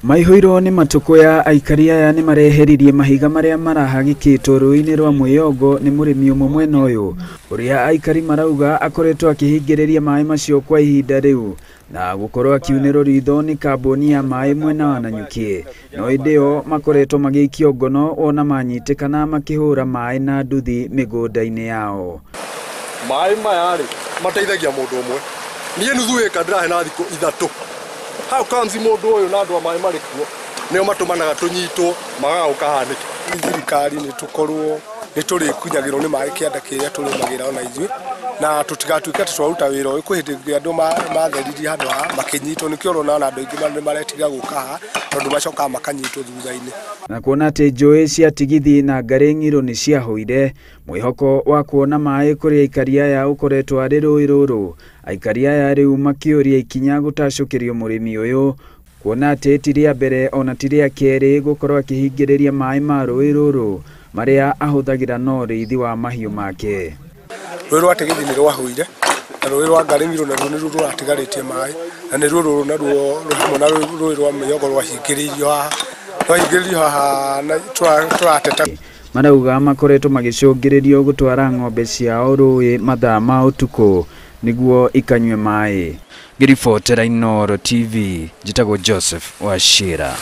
Maihoiro ni matuko ya aikari aya ni mareheririe mahiga maria marahagikitwo rũĩ-inĩ rwa Mwĩyongo ni mũrĩmi ũmwe mwena ũyũ ũrĩa aikari marauga akoretwo akĩhingĩrĩria maĩ macio kwa ihinda rĩu na gũkorwo akiunĩrwo ritho ni kambuni ya maĩ mwena wa Nanyuki. No ĩndĩ o makoretwo magĩikio ngono ona manyitĩkana makĩhũra maĩ na nduthi mĩgũnda-inĩ yao. Maĩ maya rĩ mateithagia mũndũ ũmwe. Niĩ nuthu ĩka ndĩrahe na thikũ ithatũ. Hau kanzi mũndũ ũyũ na andũ maĩ marĩ kuo nĩo matũmanaga tũnyitwo magagũka hanĩke. Thirikari nĩ tũkorwo nĩ tũrĩkunyagĩrwo nĩ maĩ kĩanda kĩrĩa tũrĩmagĩra ona ithuĩ na tũtigatuĩke atĩ twaruta wĩra ũyũ kwĩ hĩndĩ ĩngĩ andũ matheririe handũ haha makĩnyitwo nĩkĩo ũrona andũ aingĩ maretiga gũka haha tondũ macokaga makanyitwo thutha-inĩ. Na kuona atĩ njũĩ cia tigithi na ngarĩ ng'irũ nĩ ciahũire, mwĩhoko wa kuona maĩ kũrĩ aikari aya ũkoretwo arĩ rũĩ rũrũ. Aikari aya rĩu makĩũria ikinya gũtacũkĩrio mũrĩmi ũyũ kuona atĩ ti rĩa mbere ona ti rĩa kerĩ gũkorwo akĩhingĩrĩria maĩ ma rũĩ rũrũ marĩa ahũthagĩra na ũrĩithi wa mahiũ make. Rũĩ rwa tigithi nĩ rwahũire na rũĩ rwa ngarĩ ng'irũ naruo nĩ rũratigarĩtie maĩ na nĩ rũrũ naruo hamwe na rũĩ rwa Mwĩyongo rwahingĩrĩrio haha na tũrateta. Marauga makoretwo magĩcũngĩrĩrio gũtwara ng'ombe ciao rũĩ mathaa ma ũtukũ nĩguo ikanyue maĩ. Ngĩribotera Inooro TV, njĩtagwo Joseph Wachira.